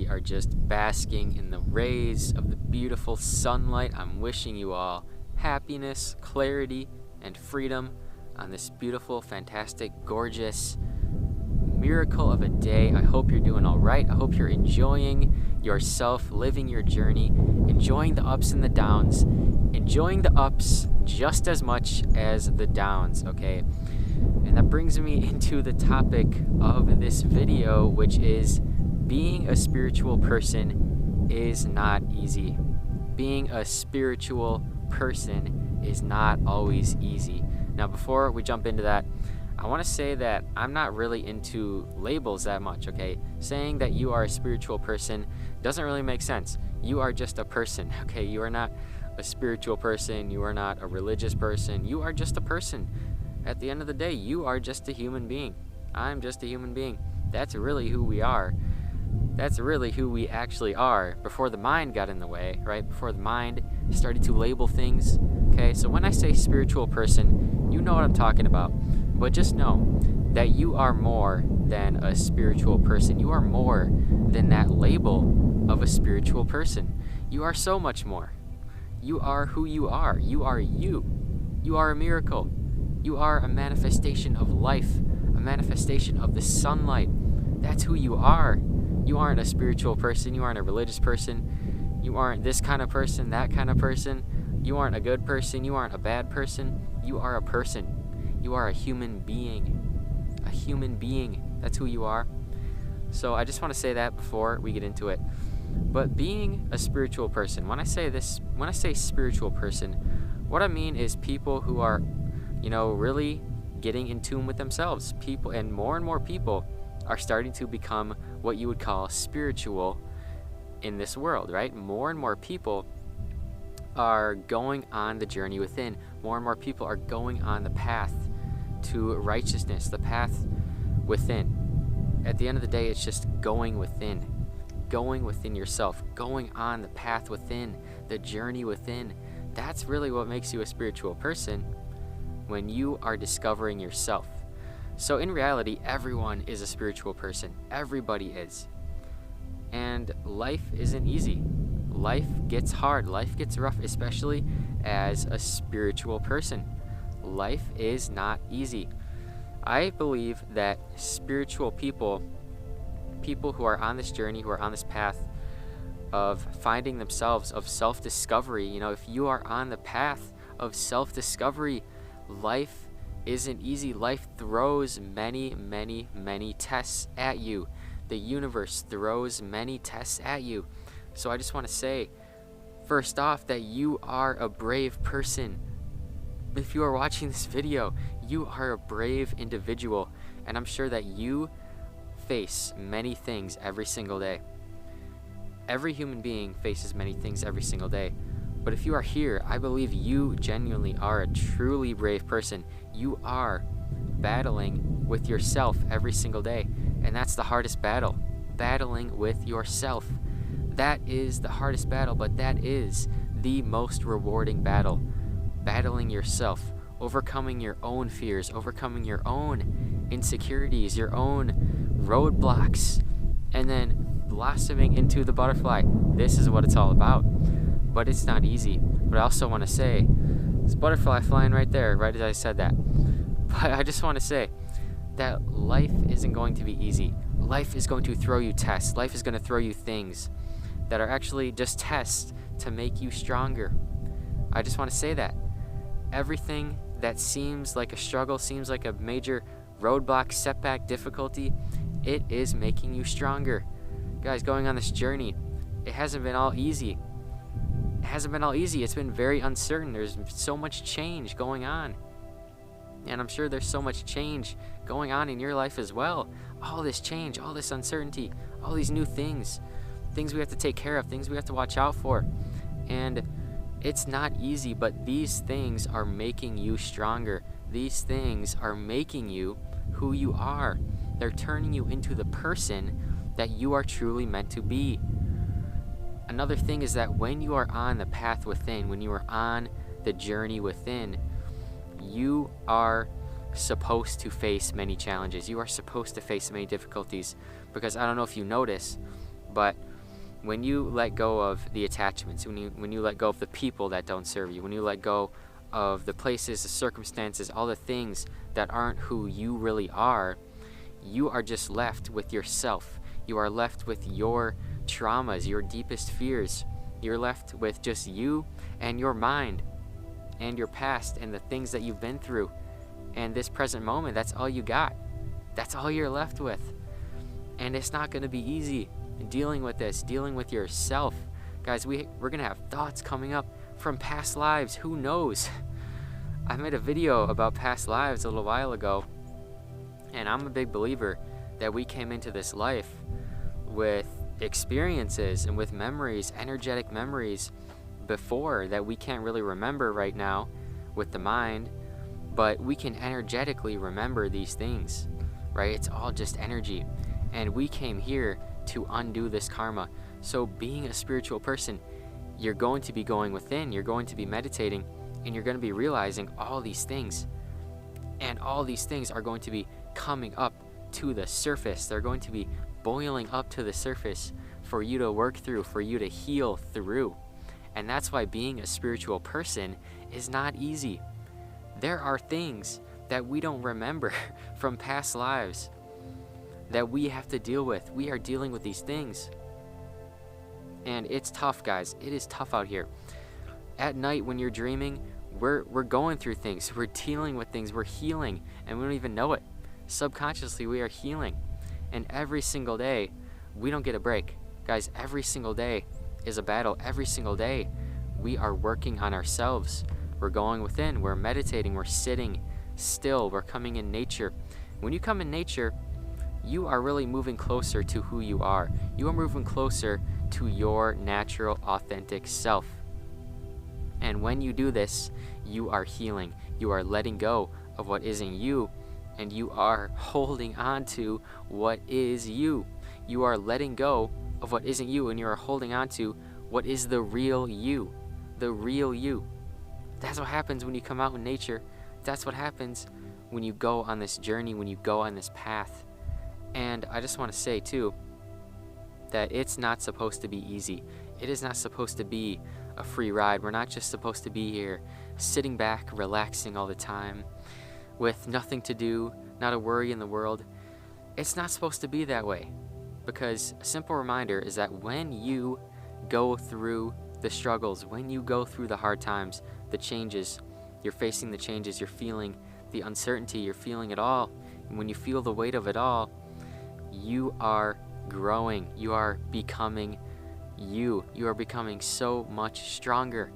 we are just basking in the rays of the beautiful sunlight. I'm wishing you all happiness, clarity, and freedom on this beautiful, fantastic, gorgeous miracle of a day. I hope you're doing all right. I hope you're enjoying yourself, living your journey, enjoying the ups and the downs, enjoying the ups just as much as the downs, okay? And that brings me into the topic of this video, which is being a spiritual person is not easy. Being a spiritual person is not always easy. Now, before we jump into that, I want to say that I'm not really into labels that much, okay? Saying that you are a spiritual person doesn't really make sense. You are just a person, okay? You are not a spiritual person. You are not a religious person. You are just a person. At the end of the day, you are just a human being. I'm just a human being. That's really who we are. That's really who we actually are before the mind got in the way, right? Before the mind started to label things, okay? So when I say spiritual person, you know what I'm talking about. But just know that you are more than a spiritual person. You are more than that label of a spiritual person. You are so much more. You are who you are. You are you. You are a miracle. You are a manifestation of life, a manifestation of the sunlight. That's who you are. You aren't a spiritual person. You aren't a religious person. You aren't this kind of person, that kind of person. You aren't a good person. You aren't a bad person. You are a person. You are a human being. A human being. That's who you are. So I just want to say that before we get into it. But being a spiritual person, when I say spiritual person, what I mean is people who are, really getting in tune with themselves. People, and more people are starting to become what you would call spiritual in this world, right? More and more people are going on the journey within. More and more people are going on the path to righteousness, the path within. At the end of the day, it's just going within yourself, going on the path within, the journey within. That's really what makes you a spiritual person, when you are discovering yourself. So in reality, everyone is a spiritual person. Everybody is. And life isn't easy. Life gets hard. Life gets rough, especially as a spiritual person. Life is not easy. I believe that spiritual people who are on this journey, who are on this path of finding themselves, of self-discovery, if you are on the path of self-discovery, life isn't easy. Life throws many tests at you. The universe throws many tests at you. So I just want to say, first off, that you are a brave person. If you are watching this video, you are a brave individual, and I'm sure that you face many things every single day. Every human being faces many things every single day. But if you are here, I believe you genuinely are a truly brave person. You are battling with yourself every single day. And that's the hardest battle, battling with yourself. That is the hardest battle, but that is the most rewarding battle. Battling yourself, overcoming your own fears, overcoming your own insecurities, your own roadblocks, and then blossoming into the butterfly. This is what it's all about. But it's not easy. But I also want to say, this butterfly flying right there, right as I said that. But I just want to say that life isn't going to be easy. Life is going to throw you tests. Life is going to throw you things that are actually just tests to make you stronger. I just want to say that. Everything that seems like a struggle, seems like a major roadblock, setback, difficulty, it is making you stronger. Guys, going on this journey, it hasn't been all easy. It's been very uncertain. There's so much change going on. And I'm sure there's so much change going on in your life as well. All this change, all this uncertainty, all these new things we have to take care of, things we have to watch out for. And it's not easy, but these things are making you stronger. These things are making you who you are. They're turning you into the person that you are truly meant to be. Another thing is that when you are on the path within, when you are on the journey within, you are supposed to face many challenges. You are supposed to face many difficulties, because I don't know if you notice, but When you let go of the attachments, when you let go of the people that don't serve you, when you let go of the places, the circumstances, all the things that aren't who you really are, you are just left with yourself. You are left with your traumas, your deepest fears. You're left with just you and your mind and your past and the things that you've been through. And this present moment, that's all you got. That's all you're left with. And it's not going to be easy dealing with this, dealing with yourself. Guys, we're going to have thoughts coming up from past lives. Who knows? I made a video about past lives a little while ago, and I'm a big believer that we came into this life with experiences and with memories, energetic memories before that we can't really remember right now with the mind, but we can energetically remember these things, right? It's all just energy. And we came here to undo this karma. So being a spiritual person, you're going to be going within, you're going to be meditating, and you're going to be realizing all these things. And all these things are going to be coming up to the surface. They're going to be boiling up to the surface for you to work through, for you to heal through. And that's why being a spiritual person is not easy. There are things that we don't remember from past lives that we have to deal with. We are dealing with these things. And it's tough, guys. It is tough out here. At night when you're dreaming, we're going through things. We're dealing with things. We're healing, and we don't even know it. Subconsciously, we are healing. And every single day, we don't get a break. Guys, every single day is a battle. Every single day, we are working on ourselves. We're going within. We're meditating. We're sitting still. We're coming in nature. When you come in nature, you are really moving closer to who you are. You are moving closer to your natural, authentic self. And when you do this, you are healing. You are letting go of what isn't you, and you are holding on to what is you. You are letting go of what isn't you, and you are holding on to what is the real you. The real you. That's what happens when you come out in nature. That's what happens when you go on this journey, when you go on this path. And I just want to say, too, that it's not supposed to be easy. It is not supposed to be a free ride. We're not just supposed to be here sitting back, relaxing all the time, with nothing to do, not a worry in the world. It's not supposed to be that way. Because a simple reminder is that when you go through the struggles, when you go through the hard times, the changes, you're facing the changes, you're feeling the uncertainty, you're feeling it all. And when you feel the weight of it all, you are growing. You are becoming you. You are becoming so much stronger.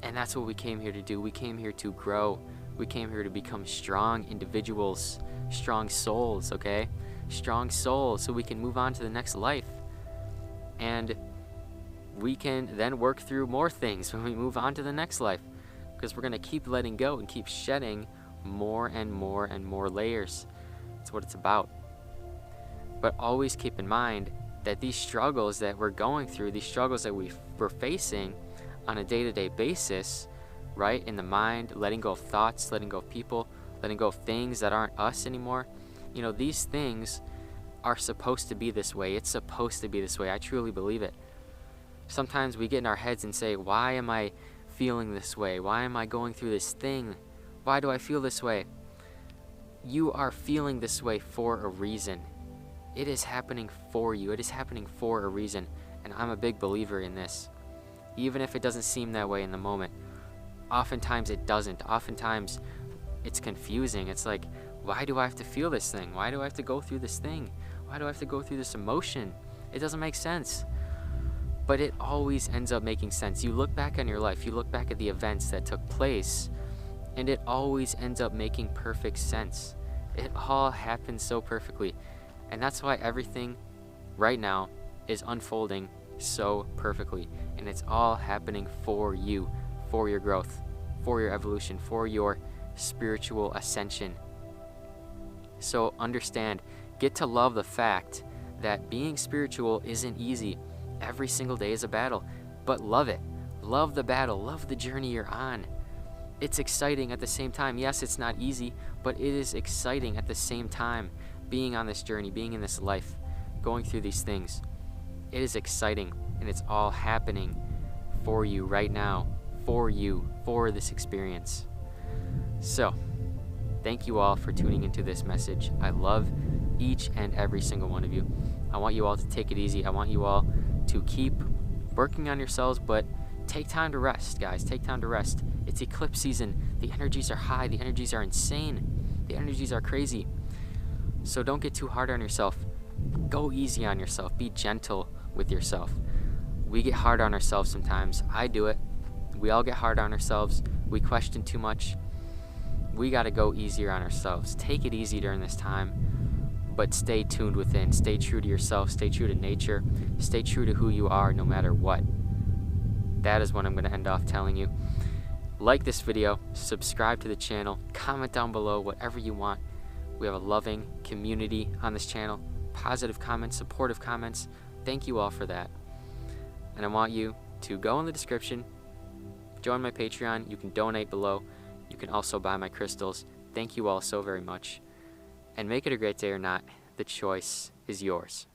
And that's what we came here to do. We came here to grow. We came here to become strong individuals, strong souls, okay? Strong souls, so we can move on to the next life. And we can then work through more things when we move on to the next life, because we're going to keep letting go and keep shedding more and more and more layers. That's what it's about. But always keep in mind that these struggles that we're going through, these struggles that we're facing on a day-to-day basis, right, in the mind, letting go of thoughts, letting go of people, letting go of things that aren't us anymore, you know, these things are supposed to be this way. It's supposed to be this way. I truly believe it. Sometimes we get in our heads and say, why am I feeling this way? Why am I going through this thing? Why do I feel this way? You are feeling this way for a reason. It is happening for you. It is happening for a reason. And I'm a big believer in this. Even if it doesn't seem that way in the moment. Oftentimes it doesn't. Oftentimes it's confusing. It's like, why do I have to feel this thing? Why do I have to go through this thing? Why do I have to go through this emotion? It doesn't make sense. But it always ends up making sense. You look back on your life, you look back at the events that took place, and it always ends up making perfect sense. It all happens so perfectly. And that's why everything right now is unfolding so perfectly. And it's all happening for you, for your growth, for your evolution, for your spiritual ascension. So understand, get to love the fact that being spiritual isn't easy. Every single day is a battle, but love it. Love the battle. Love the journey you're on. It's exciting at the same time. Yes, it's not easy, but it is exciting at the same time, being on this journey, being in this life, going through these things. It is exciting, and it's all happening for you right now, for you, for this experience. So, thank you all for tuning into this message. I love each and every single one of you. I want you all to take it easy. I want you all to keep working on yourselves, but take time to rest, guys. Take time to rest. It's eclipse season. The energies are high. The energies are insane. The energies are crazy. So don't get too hard on yourself. Go easy on yourself. Be gentle with yourself. We get hard on ourselves sometimes. I do it. We all get hard on ourselves. We question too much. We got to go easier on ourselves. Take it easy during this time, but stay tuned within. Stay true to yourself. Stay true to nature. Stay true to who you are no matter what. That is what I'm going to end off telling you. Like this video, subscribe to the channel, comment down below whatever you want. We have a loving community on this channel. Positive comments, supportive comments. Thank you all for that. And I want you to go in the description, join my Patreon. You can donate below. You can also buy my crystals. Thank you all so very much. And make it a great day or not, the choice is yours.